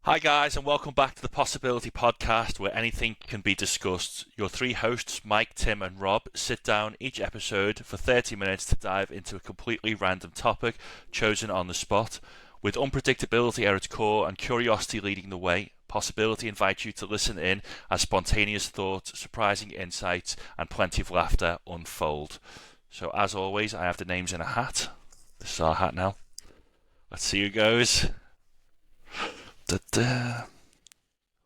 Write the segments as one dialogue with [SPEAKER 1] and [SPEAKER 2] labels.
[SPEAKER 1] Hi, guys, and welcome back to the Possibility Podcast, where anything can be discussed. Your three hosts, Mike, Tim, and Rob, sit down each episode for 30 minutes to dive into a completely random topic chosen on the spot. With unpredictability at its core and curiosity leading the way, Possibility invites you to listen in as spontaneous thoughts, surprising insights, and plenty of laughter unfold. So, as always, I have the names in a hat. This is our hat now. Let's see who goes. Da-da.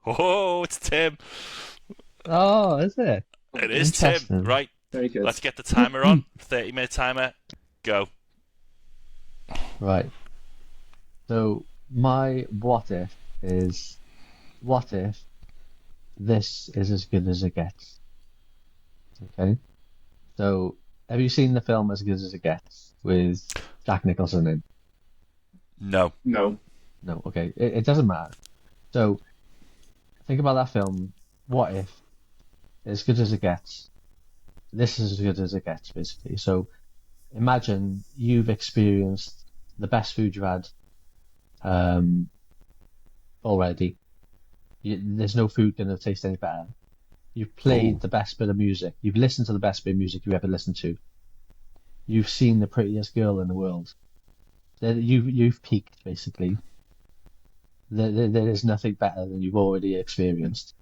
[SPEAKER 1] Oh, it's Tim.
[SPEAKER 2] Oh, is it?
[SPEAKER 1] It is Tim.
[SPEAKER 2] Interesting.
[SPEAKER 1] Right,
[SPEAKER 3] Very good.
[SPEAKER 1] let's get the timer on. 30-minute timer. Go.
[SPEAKER 2] Right. So my what if is what if this is as good as it gets? Okay. So have you seen the film As Good as It Gets with Jack Nicholson in?
[SPEAKER 1] No.
[SPEAKER 3] No.
[SPEAKER 2] No, okay. It doesn't matter. So think about that film. What if as good as it gets? This is as good as it gets, basically. So imagine you've experienced the best food you had um, already. There's no food going to taste any better. You've played
[SPEAKER 1] Oh.
[SPEAKER 2] the best bit of music. You've listened to the best bit of music you ever listened to. You've seen the prettiest girl in the world. You've peaked, basically. There is nothing better than you've already experienced.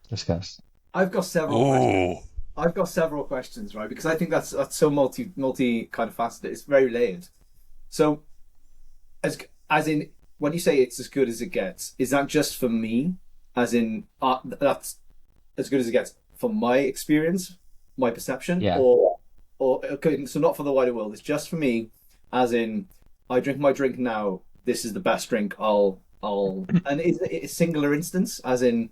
[SPEAKER 2] Discuss.
[SPEAKER 3] I've got several questions.
[SPEAKER 1] Oh.
[SPEAKER 3] I've got several questions, right? Because I think that's so multi kind of faceted. It's very layered. So as as in when you say it's as good as it gets, is that just for me? As in that's as good as it gets from my experience, my perception,
[SPEAKER 2] Yeah.
[SPEAKER 3] or okay, so not for the wider world. It's just for me, as in I drink my drink now. This is the best drink I'll and is it a singular instance? As in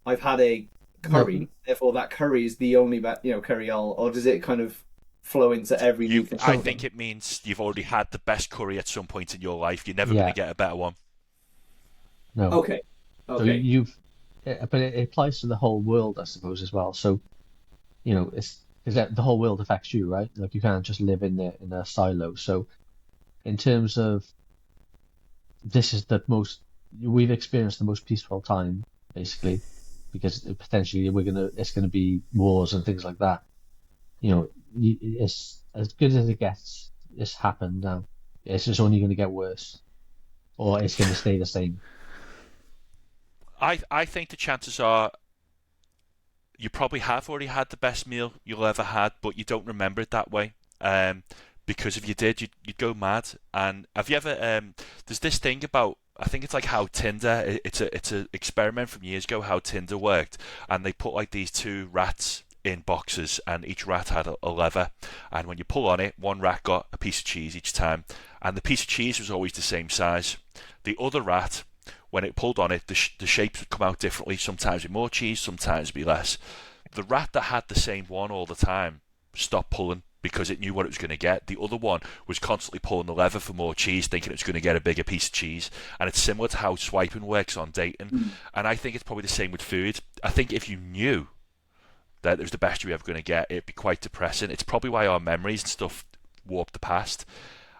[SPEAKER 3] I've had a
[SPEAKER 2] No.
[SPEAKER 3] curry, therefore that curry is the only curry I'll, or does it kind of flow into every new
[SPEAKER 1] You,
[SPEAKER 3] thing?
[SPEAKER 1] I
[SPEAKER 2] So
[SPEAKER 1] think it means you've already had the best curry at some point in your life. You're never going to
[SPEAKER 2] yeah.
[SPEAKER 1] get a better one.
[SPEAKER 2] No.
[SPEAKER 3] Okay,
[SPEAKER 2] So
[SPEAKER 3] okay,
[SPEAKER 2] but it applies to the whole world, I suppose, as well. So it's because the whole world affects you, right? Like you can't just live in a silo. So in terms of this is the most we've experienced the most peaceful time, basically, because potentially it's gonna be wars and things like that. It's as good as it gets. It's happened now. It's just only going to get worse, or it's going to stay the same.
[SPEAKER 1] I think the chances are you probably have already had the best meal you'll ever had, but you don't remember it that way. Um, because if you did, you'd go mad. And have you ever? There's this thing about. I think it's like how Tinder. It's a experiment from years ago how Tinder worked, and they put like these two rats in boxes, and each rat had a lever, and when you pull on it, one rat got a piece of cheese each time, and the piece of cheese was always the same size. The other rat, when it pulled on it, the shapes would come out differently. Sometimes with more cheese, sometimes be less. The rat that had the same one all the time stopped pulling because it knew what it was going to get. The other one was constantly pulling the lever for more cheese, thinking it was going to get a bigger piece of cheese. And it's similar to how swiping works on dating. And I think it's probably the same with food. I think if you knew that it was the best you're ever going to get, it'd be quite depressing. It's probably why our memories and stuff warp the past.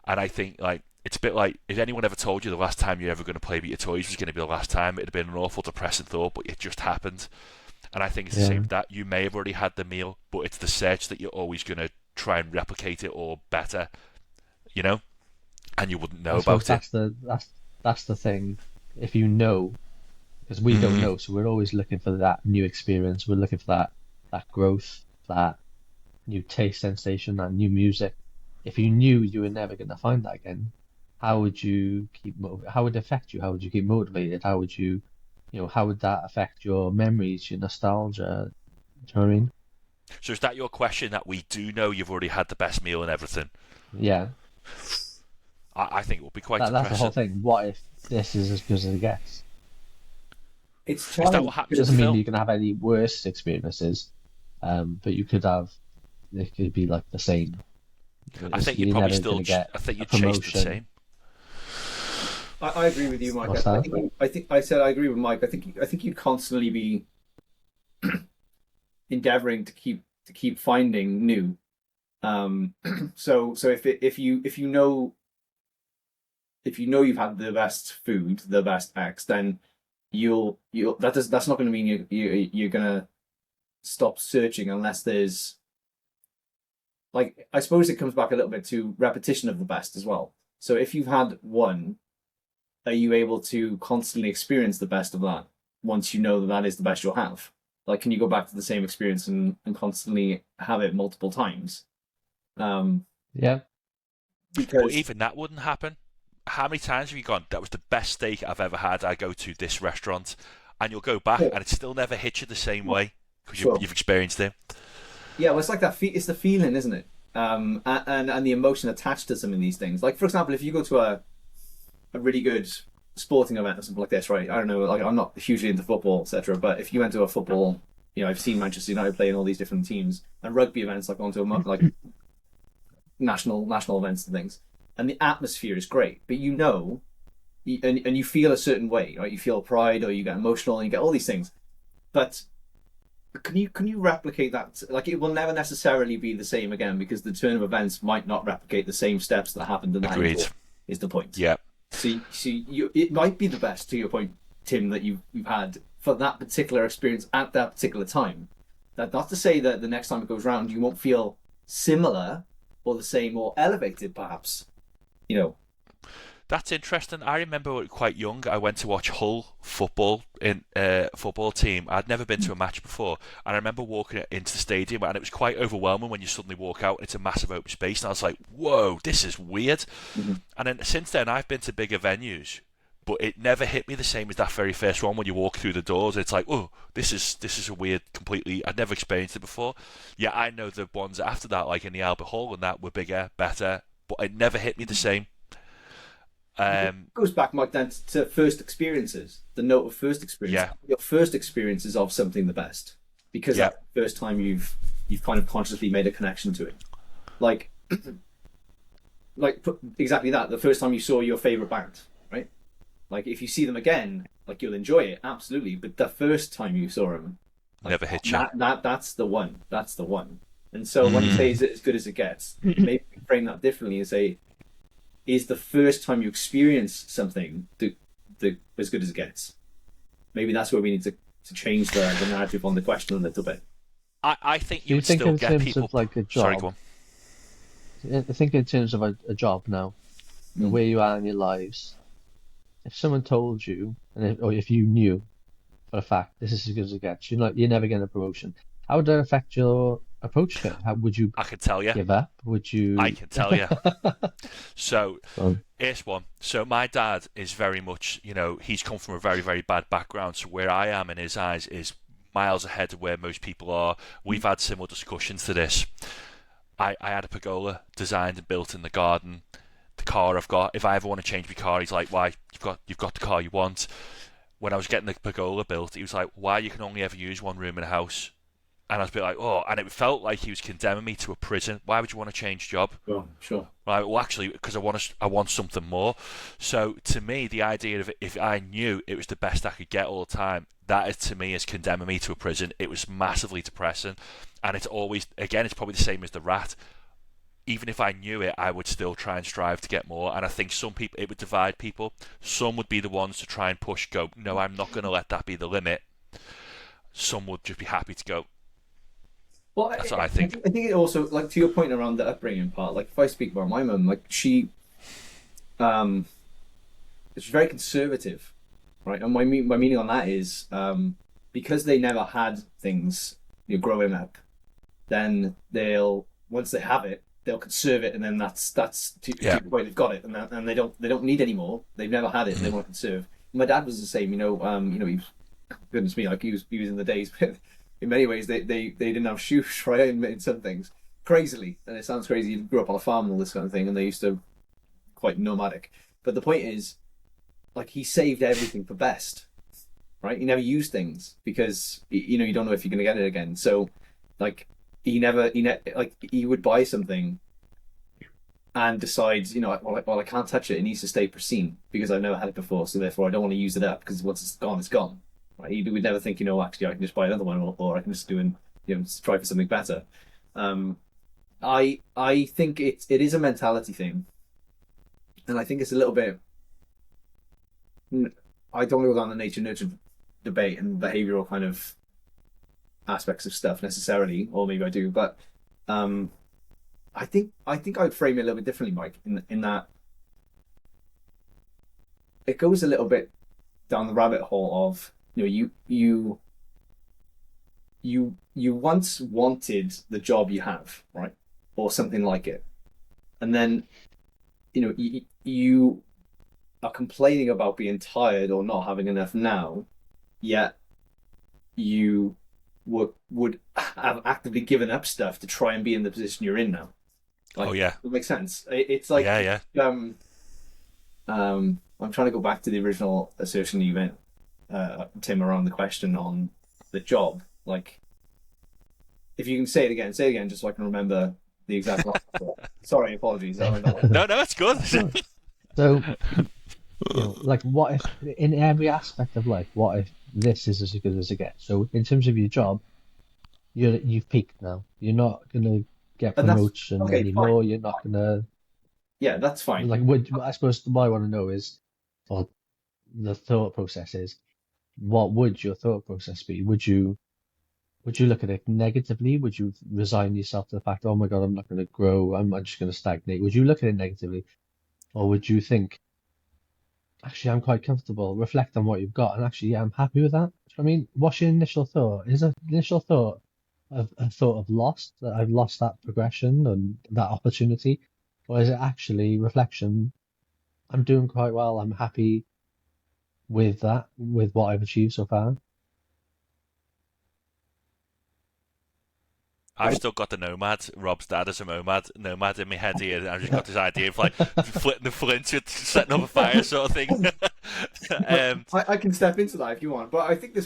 [SPEAKER 1] And I think like it's a bit like if anyone ever told you the last time you're ever going to play with your toys was going to be the last time, it'd have been an awful depressing thought, but it just happened. And I think it's the same
[SPEAKER 2] Yeah.
[SPEAKER 1] with that. You may have already had the meal, but it's the search that you're always going to try and replicate it or better, you know, and you wouldn't know
[SPEAKER 2] I suppose
[SPEAKER 1] about it.
[SPEAKER 2] that's the thing. If you know, because we don't
[SPEAKER 1] Mm.
[SPEAKER 2] know, so we're always looking for that new experience. We're looking for that growth, that new taste sensation, that new music. If you knew you were never going to find that again, how would you how would it affect you? How would you keep motivated? How would how would that affect your memories, your nostalgia? Do you know what I mean?
[SPEAKER 1] So is that your question that we do know you've already had the best meal and everything?
[SPEAKER 2] Yeah,
[SPEAKER 1] I think it would be quite
[SPEAKER 2] that's the whole
[SPEAKER 1] depressing.
[SPEAKER 2] thing. What if this is as good as it gets?
[SPEAKER 3] it's
[SPEAKER 1] Is that
[SPEAKER 3] challenging
[SPEAKER 1] what happens in the
[SPEAKER 2] Doesn't
[SPEAKER 3] because
[SPEAKER 2] mean
[SPEAKER 1] film?
[SPEAKER 2] you can have any worse experiences, but you could have, it could be like the same.
[SPEAKER 1] I think you'd
[SPEAKER 2] You're
[SPEAKER 1] probably
[SPEAKER 2] never
[SPEAKER 1] still.
[SPEAKER 2] going to get
[SPEAKER 1] I think
[SPEAKER 2] a
[SPEAKER 1] you'd chase the
[SPEAKER 2] promotion.
[SPEAKER 1] same.
[SPEAKER 3] I agree with you, Mike.
[SPEAKER 2] What's
[SPEAKER 3] I
[SPEAKER 2] that?
[SPEAKER 3] think I said I agree with Mike. I think you'd constantly be endeavoring to keep finding new. Um, so if you know if you know you've had the best food, the best X, then that's not going to mean you're going to stop searching unless there's, like, I suppose it comes back a little bit to repetition of the best as well. So if you've had one, are you able to constantly experience the best of that once you know that that is the best you'll have? Like, can you go back to the same experience and constantly have it multiple times?
[SPEAKER 2] Yeah.
[SPEAKER 1] But
[SPEAKER 3] Because
[SPEAKER 1] even that wouldn't happen. How many times have you gone, that was the best steak I've ever had, I go to this restaurant, and you'll go back
[SPEAKER 3] Yeah.
[SPEAKER 1] and it still never hits you the same way because
[SPEAKER 3] Sure.
[SPEAKER 1] you've experienced it.
[SPEAKER 3] yeah, well, it's like that. It's the feeling, isn't it? And the emotion attached to some of these things. Like, for example, if you go to a really good sporting event or something like this, right? I don't know. Like, I'm not hugely into football, etc. But if you went to a football, I've seen Manchester United play in all these different teams and rugby events, like onto like national events and things, and the atmosphere is great. But and you feel a certain way, right? You feel pride, or you get emotional, and you get all these things. But can you replicate that? Like, it will never necessarily be the same again because the turn of events might not replicate the same steps that happened in that.
[SPEAKER 1] Agreed.
[SPEAKER 3] Is the point?
[SPEAKER 1] Yeah.
[SPEAKER 3] So it might be the best, to your point, Tim, that you've had for that particular experience at that particular time. That not to say that the next time it goes round you won't feel similar or the same or elevated, perhaps.
[SPEAKER 1] That's interesting. I remember quite young, I went to watch Hull football in football team. I'd never been to a match before, and I remember walking into the stadium, and it was quite overwhelming when you suddenly walk out and it's a massive open space, and I was like, "Whoa, this is weird."
[SPEAKER 3] Mm-hmm.
[SPEAKER 1] And then since then, I've been to bigger venues, but it never hit me the same as that very first one when you walk through the doors. It's like, "Oh, this is a weird, completely. I'd never experienced it before." Yeah, I know the ones after that, like in the Albert Hall and that, were bigger, better, but it never hit me the same.
[SPEAKER 3] It goes back, Mike, then to first experiences. The note of first experience.
[SPEAKER 1] Yeah.
[SPEAKER 3] Your first experiences of something the best, because
[SPEAKER 1] Yeah.
[SPEAKER 3] that's the first time you've kind of consciously made a connection to it. Like, exactly that. The first time you saw your favorite band, right? Like, if you see them again, like, you'll enjoy it, absolutely. But the first time you saw them, like,
[SPEAKER 1] Never hit you.
[SPEAKER 3] that's the one. That's the one. And so when you say, is it as good as it gets? Maybe frame that differently and say, is the first time you experience something the as good as it gets? Maybe that's where we need to change the narrative on the question a little bit.
[SPEAKER 1] I think
[SPEAKER 2] Do
[SPEAKER 1] you
[SPEAKER 2] you
[SPEAKER 1] would
[SPEAKER 2] think
[SPEAKER 1] still
[SPEAKER 2] in
[SPEAKER 1] get
[SPEAKER 2] terms
[SPEAKER 1] people.
[SPEAKER 2] of like a
[SPEAKER 1] Sorry,
[SPEAKER 2] job?
[SPEAKER 1] go on.
[SPEAKER 2] I think in terms of a job now, where you are in your lives, if someone told you, or if you knew for a fact this is as good as it gets, you're never getting a promotion. How would that affect your approach to it? How would you
[SPEAKER 1] I can tell you.
[SPEAKER 2] give up? Would you?
[SPEAKER 1] I can tell you. So,
[SPEAKER 2] Um,
[SPEAKER 1] here's one. So, my dad is very much, he's come from a very, very bad background. So, where I am in his eyes is miles ahead of where most people are. We've had similar discussions to this. I had a pergola designed and built in the garden. The car I've got, if I ever want to change my car, he's like, "Why? You've got the car you want." When I was getting the pergola built, he was like, "Why? You can only ever use one room in a house." And I was a bit like, "Oh," and it felt like he was condemning me to a prison. Why would you want to change job?
[SPEAKER 3] Sure.
[SPEAKER 1] Right, well, actually, because I want something more. So to me, the idea of if I knew it was the best I could get all the time, that is, to me, is condemning me to a prison. It was massively depressing, and it's always, again, it's probably the same as the rat. Even if I knew it, I would still try and strive to get more. And I think some people, it would divide people. Some would be the ones to try and push, go, "No, I'm not going to let that be the limit." Some would just be happy to go,
[SPEAKER 3] Well,
[SPEAKER 1] "That's what I think."
[SPEAKER 3] I think it also, like, to your point around the upbringing part. Like, if I speak about my mum, like, she's very conservative, right? And my meaning on that is because they never had things growing up, then once they have it, they'll conserve it, and then that's to the point they've got it, and they don't need any more. They've never had it, and they want to conserve. My dad was the same, he was, goodness me, like he was in the days. In many ways, they didn't have shoes, right? In some things, crazily, and it sounds crazy. You grew up on a farm and all this kind of thing, and they used to quite nomadic. But the point is, like, he saved everything for best, right? He never used things because you don't know if you're going to get it again. So, like, he would buy something and decides, well, I can't touch it. It needs to stay pristine because I've never had it before, so therefore I don't want to use it up because once it's gone, it's gone. Right? He would never think, actually I can just buy another one, or I can just do and try for something better. I think it is a mentality thing, and I think it's a little bit I don't go down the nature nurture debate and behavioral kind of aspects of stuff necessarily, or maybe I do, but um, I think I'd frame it a little bit differently, Mike, in that it goes a little bit down the rabbit hole of, you once wanted the job you have, right, or something like it, and then you are complaining about being tired or not having enough now, yet you would have actively given up stuff to try and be in the position you're in now.
[SPEAKER 1] Oh
[SPEAKER 3] Like,
[SPEAKER 1] yeah,
[SPEAKER 3] it makes sense. It's like,
[SPEAKER 1] yeah, yeah.
[SPEAKER 3] I'm trying to go back to the original assertion you made, Tim, around the question on the job. Like, if you can say it again, just so I can remember the exact line. Sorry, apologies. I went that way.
[SPEAKER 1] No, it's good.
[SPEAKER 2] So, like, what if in every aspect of life, what if this is as good as it gets? So, in terms of your job, you've peaked now. You're not gonna get
[SPEAKER 3] And that's
[SPEAKER 2] promotion
[SPEAKER 3] okay, fine.
[SPEAKER 2] anymore. You're not gonna
[SPEAKER 3] Yeah, that's fine.
[SPEAKER 2] like. I suppose what I want to know is, or the thought process is, what would your thought process be? Would you look at it negatively? Would you resign yourself to the fact, oh my God, I'm not going to grow. I'm just going to stagnate. Would you look at it negatively, or would you think, actually, I'm quite comfortable. Reflect on what you've got, and actually, yeah, I'm happy with that. I mean, what's your initial thought? Is an initial thought of a thought of lost, that I've lost that progression and that opportunity, or is it actually reflection? I'm doing quite well. I'm happy with that, with what I've achieved so far.
[SPEAKER 1] I've still got the Nomad. Rob's dad is a Nomad in my head here. And I've just got this idea of like flitting the flint with setting up a fire sort of thing.
[SPEAKER 3] I can step into that if you want, but I think the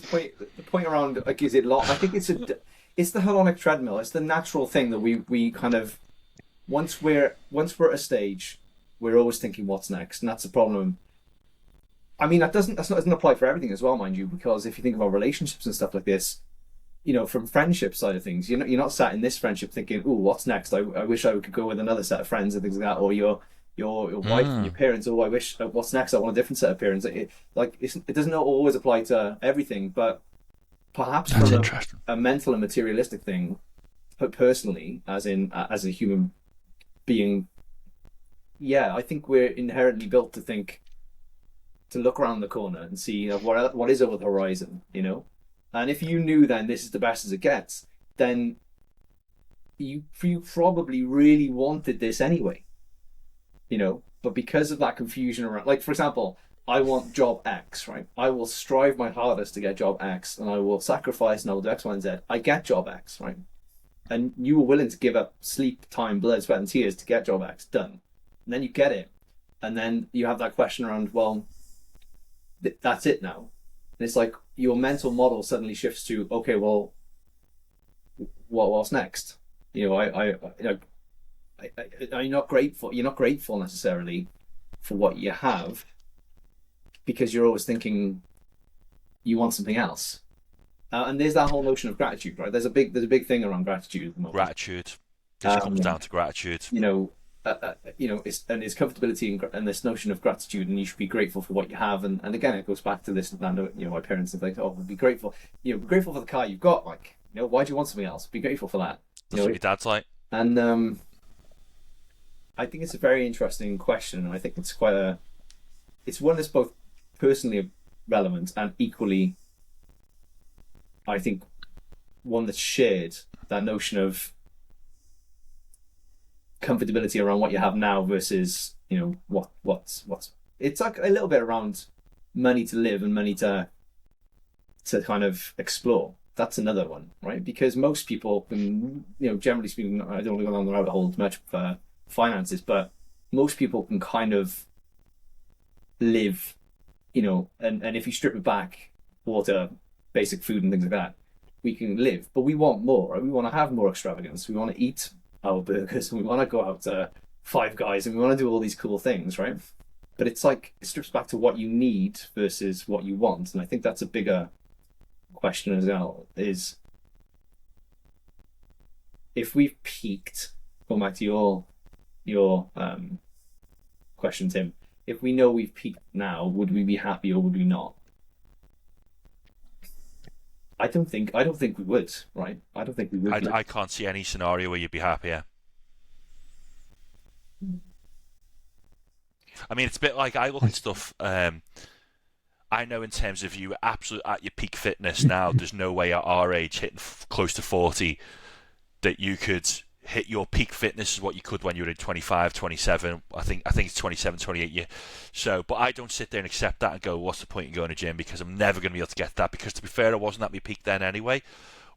[SPEAKER 3] point around, like, is it lot? I think it's the hedonic treadmill. It's the natural thing that we kind of, once we're at a stage, we're always thinking what's next, and that's the problem. I mean, that doesn't apply for everything as well, mind you, because if you think about relationships and stuff like this, from friendship side of things, you're not sat in this friendship thinking, "Oh, what's next? I wish I could go with another set of friends and things like that." Or your wife and your parents. "Oh, I wish, what's next? I want a different set of parents." It doesn't always apply to everything, but perhaps
[SPEAKER 1] That's
[SPEAKER 3] from
[SPEAKER 1] interesting.
[SPEAKER 3] a mental and materialistic thing, but personally, as a human being, yeah, I think we're inherently built to look around the corner and see, what is over the horizon. And if you knew then this is the best as it gets, then you probably really wanted this anyway. But because of that confusion around, like, for example, I want job X, right? I will strive my hardest to get job X, and I will sacrifice and I will do X, Y, and Z. I get job X, right? And you were willing to give up sleep, time, blood, sweat, and tears to get job X done. And then you get it. And then you have that question around, well, that's it now. And it's like your mental model suddenly shifts to, okay, well, what's next? You're not grateful. You're not grateful necessarily for what you have, because you're always thinking you want something else. And there's that whole notion of gratitude, right? There's a big thing around gratitude at the moment.
[SPEAKER 1] Gratitude. This comes down to gratitude.
[SPEAKER 3] It's comfortability and this notion of gratitude, and you should be grateful for what you have. And again, it goes back to this. My parents are like, "Oh, be grateful. Be grateful for the car you've got. Like, why do you want something else? Be grateful for that."
[SPEAKER 1] That's what your dad's like.
[SPEAKER 3] And I think it's a very interesting question, and I think it's one that's both personally relevant and equally, I think, one that's shared. That notion of comfortability around what you have now versus what's it's like a little bit around money to live and money to kind of explore. That's another one, right? Because most people can, generally speaking, I don't want to go down the rabbit hole too much for finances, but most people can kind of live, and if you strip it back, water, basic food and things like that, we can live. But we want more, right? We want to have more extravagance. We want to eat our burgers, and we want to go out to Five Guys, and we want to do all these cool things, right? But it's like, it strips back to what you need versus what you want. And I think that's a bigger question as well, is if we've peaked, going back to your question, Tim, if we know we've peaked now, would we be happy or would we not? I don't think we would, right? I don't think we would be.
[SPEAKER 1] I can't see any scenario where you'd be happier. I mean, it's a bit like I look at stuff. I know in terms of you absolute at your peak fitness now, there's no way at our age, hitting close to 40, that you could hit your peak fitness is what you could when you were in 25, 27. I think it's 27, 28. Yeah. So, but I don't sit there and accept that and go, what's the point in going to gym? Because I'm never going to be able to get that. Because to be fair, I wasn't at my peak then anyway.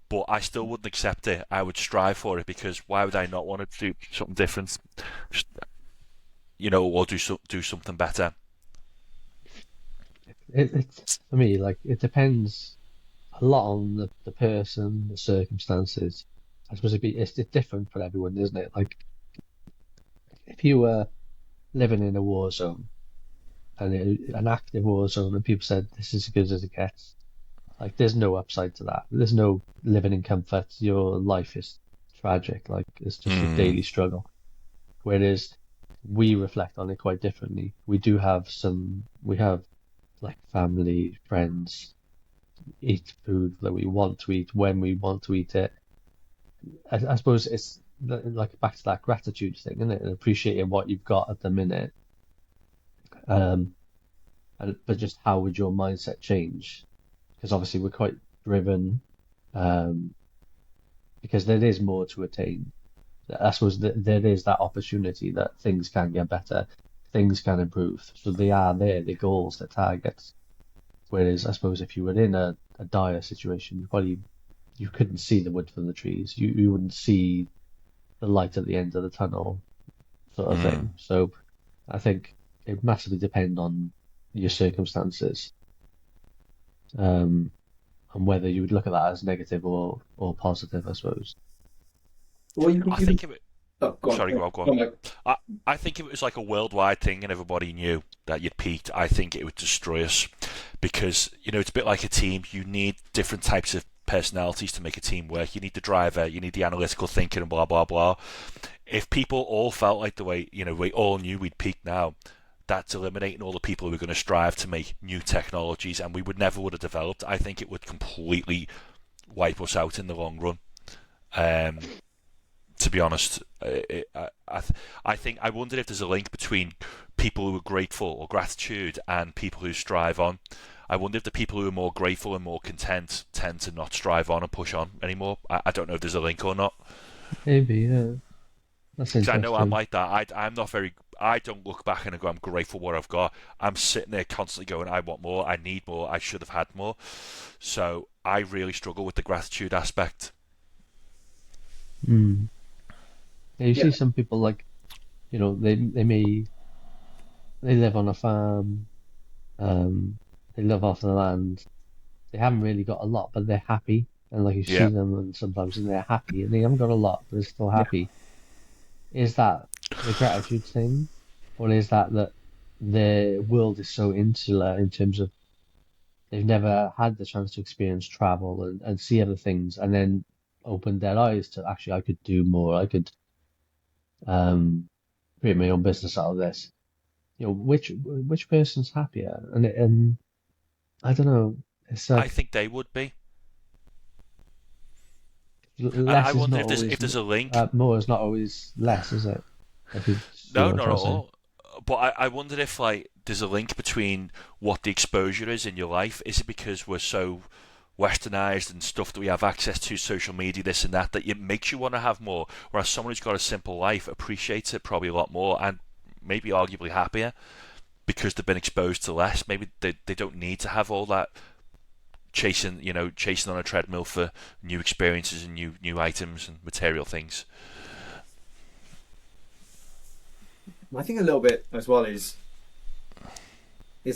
[SPEAKER 1] But I still wouldn't accept it. I would strive for it because why would I not want to do something different? Or do something better.
[SPEAKER 2] It's for me, like, it depends a lot on the person, the circumstances. I suppose it's different for everyone, isn't it? Like, if you were living in a war zone and an active war zone, and people said this is as good as it gets, like, there's no upside to that. There's no living in comfort. Your life is tragic. Like, it's just a daily struggle. Whereas we reflect on it quite differently. We have like family, friends, eat food that we want to eat when we want to eat it. I suppose it's like back to that gratitude thing, isn't it? And appreciating what you've got at the minute. But just how would your mindset change? Because obviously we're quite driven, because there is more to attain. I suppose there is that opportunity that things can get better, things can improve. So they are there, the goals, the targets. Whereas I suppose if you were in a dire situation, you couldn't see the wood from the trees. You wouldn't see the light at the end of the tunnel, sort of thing. So I think it massively depends on your circumstances, and whether you would look at that as negative or positive, I suppose.
[SPEAKER 3] Well,
[SPEAKER 1] I think if it.
[SPEAKER 3] Oh, go on.
[SPEAKER 1] Sorry, go on.
[SPEAKER 3] Mike.
[SPEAKER 1] I think if it was like a worldwide thing and everybody knew that you'd peaked, I think it would destroy us because it's a bit like a team. You need different types of personalities to make a team work. You need the driver, you need the analytical thinking, and blah blah blah. If people all felt like the way we all knew we'd peaked now, that's eliminating all the people who are going to strive to make new technologies, and we would have developed. I think it would completely wipe us out in the long run. To be honest, I wondered if there's a link between people who are grateful or gratitude and people who strive on. I wonder if the people who are more grateful and more content tend to not strive on and push on anymore. I don't know if there's a link or not.
[SPEAKER 2] Maybe, yeah. That's
[SPEAKER 1] Because I know I'm
[SPEAKER 2] interesting.
[SPEAKER 1] like that. I'm not very. I don't look back and go, I'm grateful for what I've got. I'm sitting there constantly going, I want more, I need more, I should have had more. So I really struggle with the gratitude aspect.
[SPEAKER 2] Mm. Yeah, you
[SPEAKER 3] Yeah.
[SPEAKER 2] see some people like, they live on a farm, they live off the land. They haven't really got a lot, but they're happy. And like you see
[SPEAKER 1] Yeah.
[SPEAKER 2] them, and sometimes and they're happy, and they haven't got a lot, but they're still
[SPEAKER 3] Yeah.
[SPEAKER 2] happy. Is that the gratitude thing, or is that their world is so insular in terms of they've never had the chance to experience travel and see other things, and then open their eyes to actually I could do more. I could um, create my own business out of this. Which person's happier? And I don't know. It's
[SPEAKER 1] I
[SPEAKER 2] like
[SPEAKER 1] think they would be. And I
[SPEAKER 2] less is
[SPEAKER 1] wonder
[SPEAKER 2] not
[SPEAKER 1] if there's
[SPEAKER 2] always
[SPEAKER 1] a link.
[SPEAKER 2] more is not always less, is it? If you see
[SPEAKER 1] No,
[SPEAKER 2] what I'm
[SPEAKER 1] not
[SPEAKER 2] trying
[SPEAKER 1] at
[SPEAKER 2] to say.
[SPEAKER 1] all. But I wondered if there's a link between what the exposure is in your life. Is it because we're so westernized and stuff that we have access to, social media, this and that it makes you want to have more? Whereas someone who's got a simple life appreciates it probably a lot more and maybe arguably happier because they've been exposed to less. Maybe they don't need to have all that chasing on a treadmill for new experiences and new items and material things.
[SPEAKER 3] I think a little bit as well is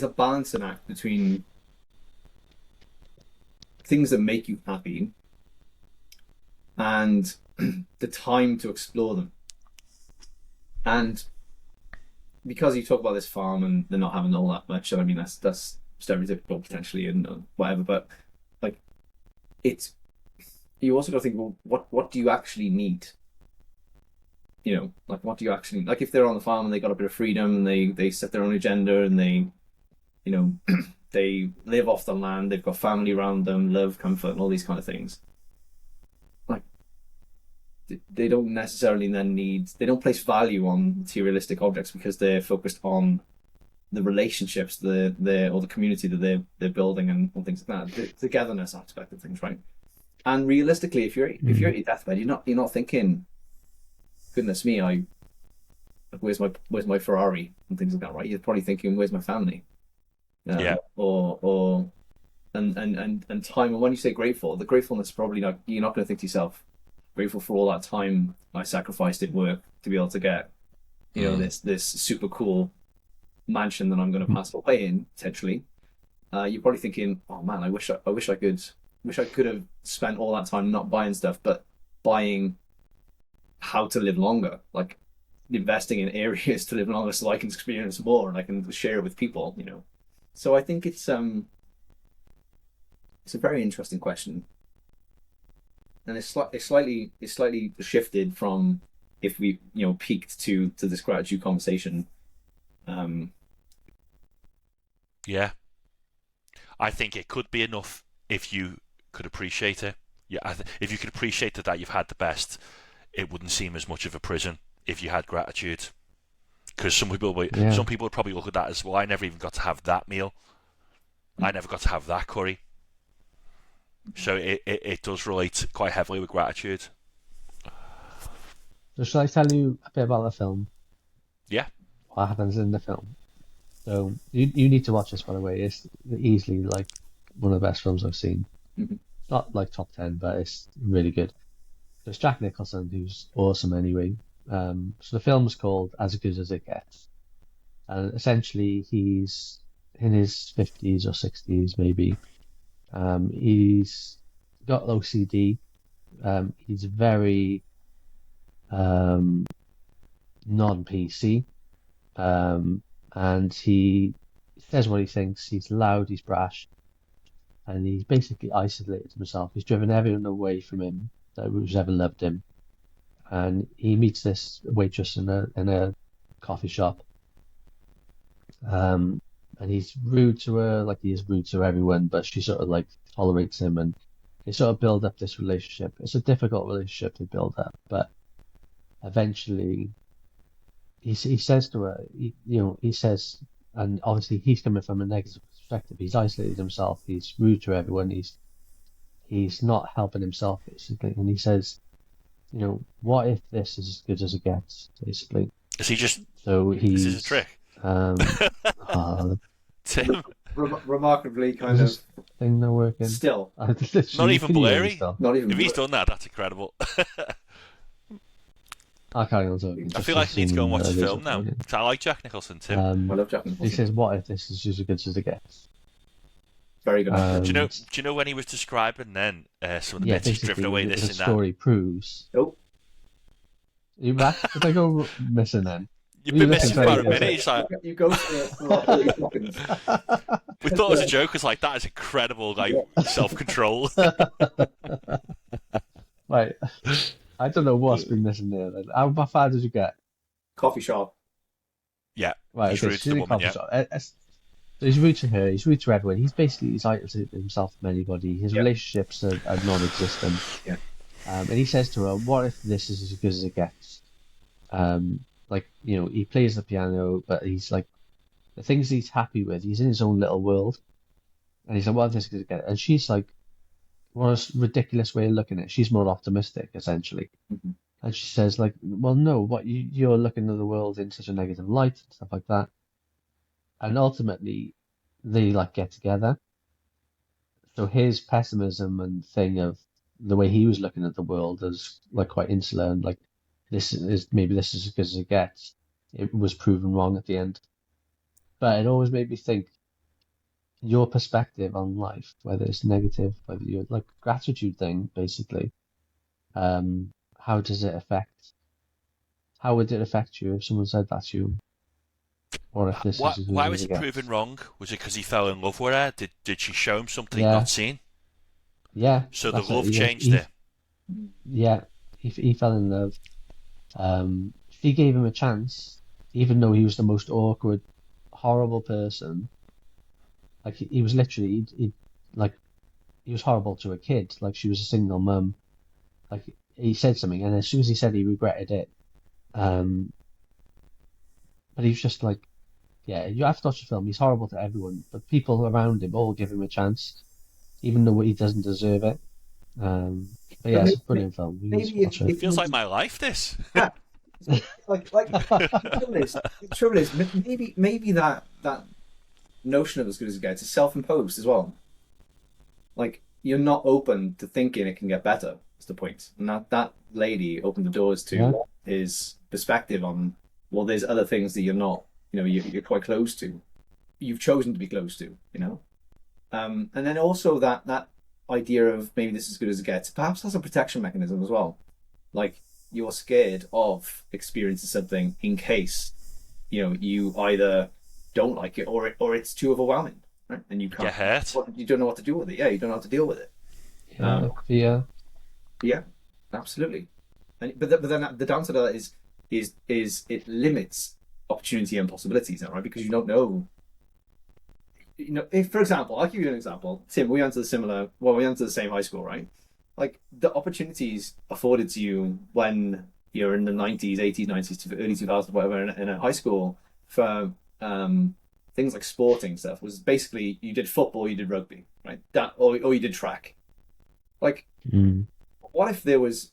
[SPEAKER 3] a balancing act between things that make you happy and the time to explore them. And because you talk about this farm and they're not having all that much, and I mean that's stereotypical potentially and whatever, but like it's you also got to think, well, what do you actually need? like what do you actually like if they're on the farm and they got a bit of freedom and they set their own agenda and they live off the land, they've got family around them, love, comfort, and all these kind of things. Like they don't necessarily then they don't place value on materialistic objects because they're focused on the relationships, or the community that they're building and things like that, the togetherness aspect of things, right? And realistically, if you're at your deathbed, you're not thinking, goodness me, where's my Ferrari and things like that, right? You're probably thinking, where's my family?
[SPEAKER 1] Yeah.
[SPEAKER 3] Or and time. And when you say grateful, the gratefulness probably you're not going to think to yourself, grateful for all that time I sacrificed at work to be able to get, this super cool mansion that I'm going to pass away in potentially. You're probably thinking, oh man, I wish I could have spent all that time not buying stuff, but buying how to live longer, like investing in areas to live longer so I can experience more and I can share it with people, So I think it's a very interesting question, and it's slightly shifted from if we peaked to this gratitude conversation.
[SPEAKER 1] Yeah, I think it could be enough if you could appreciate it. Yeah, if you could appreciate that you've had the best, it wouldn't seem as much of a prison if you had gratitude. Because some people would probably look at that as, well, I never even got to have that meal. I never got to have that curry. So it does relate quite heavily with gratitude.
[SPEAKER 2] So shall I tell you a bit about the film?
[SPEAKER 1] Yeah.
[SPEAKER 2] What happens in the film? So you need to watch this, by the way. It's easily like one of the best films I've seen.
[SPEAKER 3] Mm-hmm.
[SPEAKER 2] Not like top 10, but it's really good. So it's Jack Nicholson, who's awesome anyway. So the film's called As Good as It Gets. And essentially he's in his 50s or 60s maybe. He's got OCD. He's very non-PC. And he says what he thinks. He's loud, he's brash. And he's basically isolated himself. He's driven everyone away from him who's ever loved him. And he meets this waitress in a coffee shop. And he's rude to her, like he is rude to everyone, but she sort of like tolerates him, and they sort of build up this relationship. It's a difficult relationship to build up, but eventually he says to her, he says, and obviously he's coming from a negative perspective. He's isolated himself. He's rude to everyone. He's not helping himself basically, and he says, what if this is as good as it gets? Basically,
[SPEAKER 1] is he just?
[SPEAKER 2] So
[SPEAKER 1] Is this a trick? Tim,
[SPEAKER 3] remarkably kind of
[SPEAKER 2] thing not working.
[SPEAKER 3] Still,
[SPEAKER 1] not even blurry.
[SPEAKER 3] Not even.
[SPEAKER 1] If he's done that, that's incredible.
[SPEAKER 2] I'll carry on talking.
[SPEAKER 1] I feel like I need to go and watch the film now. I like Jack Nicholson, Tim.
[SPEAKER 3] I love Jack Nicholson.
[SPEAKER 2] He says, "What if this is just as good as it gets?"
[SPEAKER 3] Very good.
[SPEAKER 1] Do you know when he was describing then some of the bits he's driven away this and that?
[SPEAKER 2] The story proves.
[SPEAKER 3] Oh.
[SPEAKER 2] You back? Did I go missing then?
[SPEAKER 1] You've been missing for a minute. He's like,
[SPEAKER 3] you go for 30 seconds.
[SPEAKER 1] We thought it was a joke. It's like, that is incredible, like self-control.
[SPEAKER 2] Right. I don't know what's been missing there. Then. How far did you get?
[SPEAKER 3] Coffee shop.
[SPEAKER 1] Yeah.
[SPEAKER 2] Right.
[SPEAKER 1] He's
[SPEAKER 2] Okay.
[SPEAKER 1] rude to the woman. Yeah.
[SPEAKER 2] So he's rude to her. He's rude to everyone. He's isolated himself from anybody. His relationships are non-existent.
[SPEAKER 3] Yeah.
[SPEAKER 2] And he says to her, "What if this is as good as it gets?" He plays the piano, but he's like, the things he's happy with, he's in his own little world. And he's like, what if this is good as it gets? And she's like, what a ridiculous way of looking at it. She's more optimistic, essentially.
[SPEAKER 3] Mm-hmm.
[SPEAKER 2] And she says, like, well, no, you're looking at the world in such a negative light and stuff like that. And ultimately, they like get together. So his pessimism and thing of the way he was looking at the world as like quite insular and like, this is as good as it gets. It was proven wrong at the end. But it always made me think, your perspective on life, whether it's negative, whether you're like gratitude thing, basically, how does it affect? How would it affect you if someone said that to you? Or if this is
[SPEAKER 1] why was it proven wrong? Was it because he fell in love with her? Did she show him something he'd not seen?
[SPEAKER 2] Yeah.
[SPEAKER 1] So the love changed it.
[SPEAKER 2] Yeah, he fell in love. She gave him a chance, even though he was the most awkward, horrible person. Like he was literally, like he was horrible to a kid. Like she was a single mum. Like he said something, and as soon as he said he regretted it, um, but he was just like, yeah, you have to watch the film. He's horrible to everyone, but people around him all give him a chance, even though he doesn't deserve it. But
[SPEAKER 3] But
[SPEAKER 2] yeah, it's a brilliant film. You need to
[SPEAKER 3] maybe
[SPEAKER 2] watch it.
[SPEAKER 3] if
[SPEAKER 1] Feels like my life, this.
[SPEAKER 3] yeah, like the trouble is maybe that notion of as good as it gets is self-imposed as well. Like you're not open to thinking it can get better. Is the point, and that lady opened the doors
[SPEAKER 2] Yeah.
[SPEAKER 3] to his perspective on, well, there's other things that you're not, you're quite close to. You've chosen to be close to, and then also that idea of maybe this is as good as it gets. Perhaps that's a protection mechanism as well. Like you're scared of experiencing something in case you either don't like it or it's too overwhelming, right? And you
[SPEAKER 1] Get
[SPEAKER 3] can't,
[SPEAKER 1] hurt.
[SPEAKER 3] you don't know what to do with it. Yeah, you don't know how to deal with it.
[SPEAKER 2] Yeah, yeah,
[SPEAKER 3] Yeah, absolutely. But then the downside of that is it limits opportunity and possibilities, right? Because you don't know. If, for example, I'll give you an example. Tim, we went to the same high school, right? Like the opportunities afforded to you when you're in the 90s, 80s, 90s to early 2000s, whatever, in a high school for things like sporting stuff was basically you did football, you did rugby, right? That or you did track. Like,
[SPEAKER 2] mm.
[SPEAKER 3] what if there was,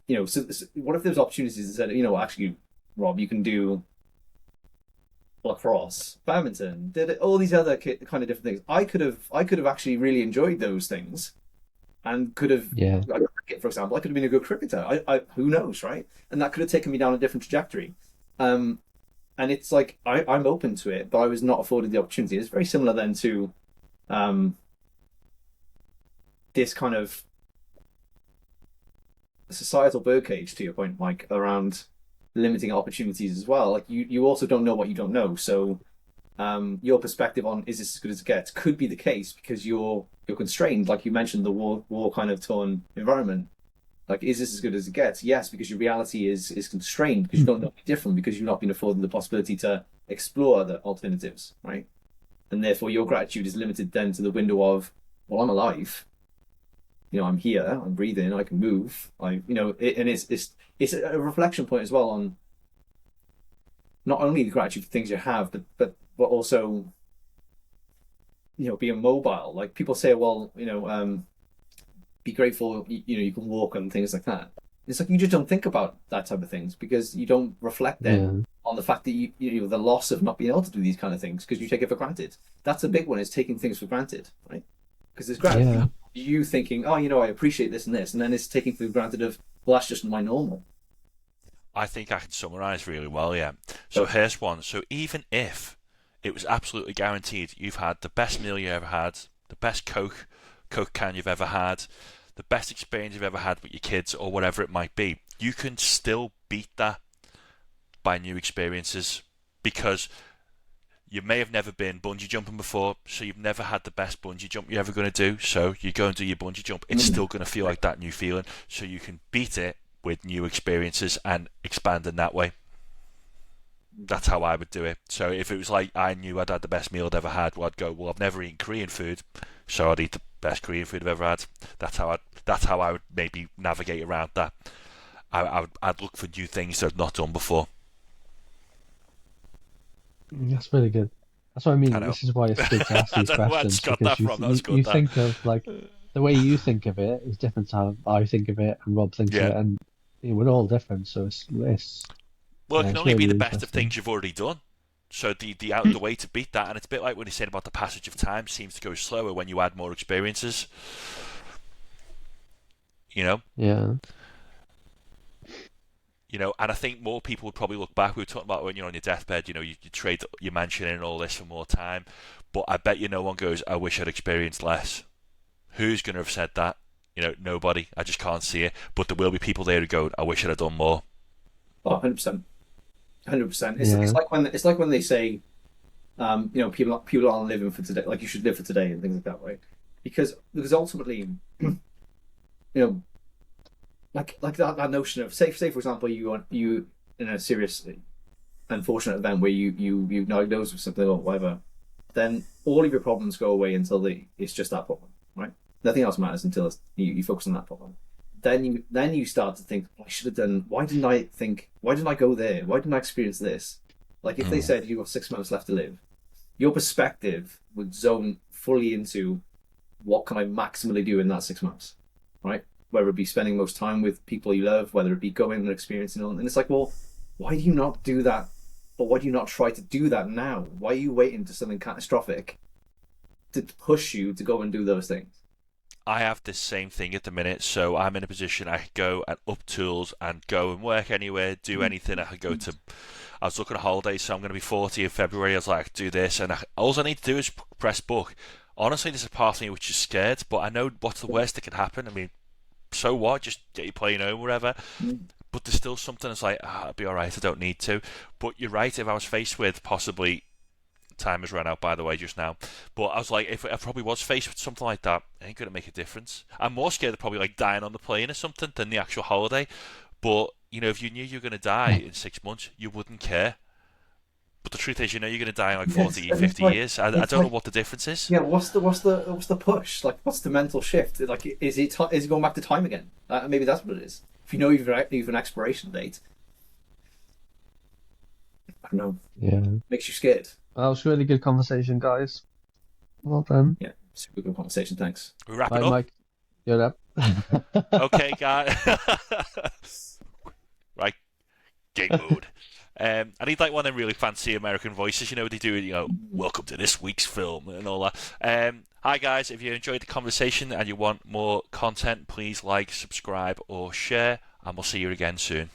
[SPEAKER 3] what if there's opportunities that said, actually, Rob, you can do lacrosse, badminton, all these other kind of different things. I could have actually really enjoyed those things, and could have,
[SPEAKER 2] Yeah,
[SPEAKER 3] like cricket, for example, I could have been a good cricketer. Who knows, right? And that could have taken me down a different trajectory. And it's like I'm open to it, but I was not afforded the opportunity. It's very similar then to, this kind of societal birdcage, to your point, Mike, around limiting opportunities as well. Like you also don't know what you don't know. So your perspective on is this as good as it gets could be the case because you're constrained, like you mentioned, the war kind of torn environment. Like, is this as good as it gets? Yes, because your reality is constrained because you don't know any different because you've not been afforded the possibility to explore other alternatives, right? And therefore your gratitude is limited then to the window of, well, I'm alive. I'm here, I'm breathing, I can move. And it's a reflection point as well on not only the gratitude for things you have, but also, being mobile. Like people say, well, be grateful, you can walk and things like that. It's like you just don't think about that type of things because you don't reflect then on the fact that you the loss of not being able to do these kind of things because you take it for granted. That's a big one, is taking things for granted, right? Because there's gratitude.
[SPEAKER 2] yeah.
[SPEAKER 3] You thinking, oh, I appreciate this, and then it's taking for granted of, well, that's just my normal.
[SPEAKER 1] I think I can summarise really well, yeah. So here's one. So even if it was absolutely guaranteed you've had the best meal you ever had, the best Coke can you've ever had, the best experience you've ever had with your kids or whatever it might be, you can still beat that by new experiences because you may have never been bungee jumping before, so you've never had the best bungee jump you're ever going to do, so you go and do your bungee jump, it's still going to feel like that new feeling, so you can beat it with new experiences and expand in that way. That's how I would do it. So if it was like I knew I'd had the best meal I'd ever had, well, I'd go, well, I've never eaten Korean food, so I'd eat the best Korean food I've ever had. That's how I would maybe navigate around that. I'd look for new things that I've not done before.
[SPEAKER 2] That's really good. That's what I mean.
[SPEAKER 1] I know.
[SPEAKER 2] This is why it's good to ask
[SPEAKER 1] I
[SPEAKER 2] these
[SPEAKER 1] don't know where I
[SPEAKER 2] questions
[SPEAKER 1] just got
[SPEAKER 2] because
[SPEAKER 1] that from. That was good,
[SPEAKER 2] you
[SPEAKER 1] that.
[SPEAKER 2] think of like the way you think of it is different to how I think of it and Rob thinks of
[SPEAKER 1] Yeah.
[SPEAKER 2] it, and we're all different. So it's
[SPEAKER 1] Well, it
[SPEAKER 2] yeah,
[SPEAKER 1] can
[SPEAKER 2] it's
[SPEAKER 1] only be
[SPEAKER 2] really
[SPEAKER 1] the best of
[SPEAKER 2] interesting.
[SPEAKER 1] things you've already done. So the way to beat that, and it's a bit like when he said about the passage of time seems to go slower when you add more experiences.
[SPEAKER 2] Yeah,
[SPEAKER 1] And I think more people would probably look back. We were talking about when you're on your deathbed, you trade your mansion and all this for more time. But I bet you no one goes, I wish I'd experienced less. Who's going to have said that? Nobody. I just can't see it. But there will be people there who go, I wish I'd have done more.
[SPEAKER 3] Oh, 100%. 100%.
[SPEAKER 2] Yeah.
[SPEAKER 3] It's like when they say, people aren't living for today. Like you should live for today and things like that, right? Because ultimately, like that notion of say for example you in a serious unfortunate event where you diagnosed with something or whatever, then all of your problems go away until it's just that problem, right? Nothing else matters until you focus on that problem. Then you start to think, I should have done. Why didn't I think? Why didn't I go there? Why didn't I experience this? Like if they said you got 6 months left to live, your perspective would zone fully into what can I maximally do in that 6 months, right? Whether it be spending most time with people you love, whether it be going and experiencing it. And it's like, well, why do you not do that? Or why do you not try to do that now? Why are you waiting to something catastrophic to push you to go and do those things?
[SPEAKER 1] I have this same thing at the minute, so I'm in a position I could go and up tools and go and work anywhere, do anything. I could go to. I was looking at holidays, so I'm going to be 40 in February. I was like, do this, and all I need to do is press book. Honestly, there's a part of me which is scared, but I know what's the worst that could happen. I mean, so what? Just get your plane home, wherever. But there's still something that's like, I'll be alright, I don't need to. But you're right, if I was faced with possibly, time has run out by the way just now, but I was like, if I probably was faced with something like that, it ain't going to make a difference. I'm more scared of probably like dying on the plane or something than the actual holiday. But, you know, if you knew you were going to die in 6 months, you wouldn't care. But the truth is, you know you're going to die in like 40, 50 years. I don't know what the difference is.
[SPEAKER 3] Yeah, what's the push? Like, what's the mental shift? Like, is it going back to time again? Maybe that's what it is. If you know you've an expiration date, I don't know.
[SPEAKER 2] Yeah.
[SPEAKER 3] Makes you scared.
[SPEAKER 2] That was a really good conversation, guys. Well done.
[SPEAKER 3] Yeah, super good conversation. Thanks.
[SPEAKER 1] We wrap
[SPEAKER 2] Bye,
[SPEAKER 1] it up.
[SPEAKER 2] Mike. You're up.
[SPEAKER 1] Okay, guys. Right, game mode. I need like one of them really fancy American voices, you know, they do, you know, welcome to this week's film and all that. Hi guys, if you enjoyed the conversation and you want more content, please like, subscribe or share, and we'll see you again soon.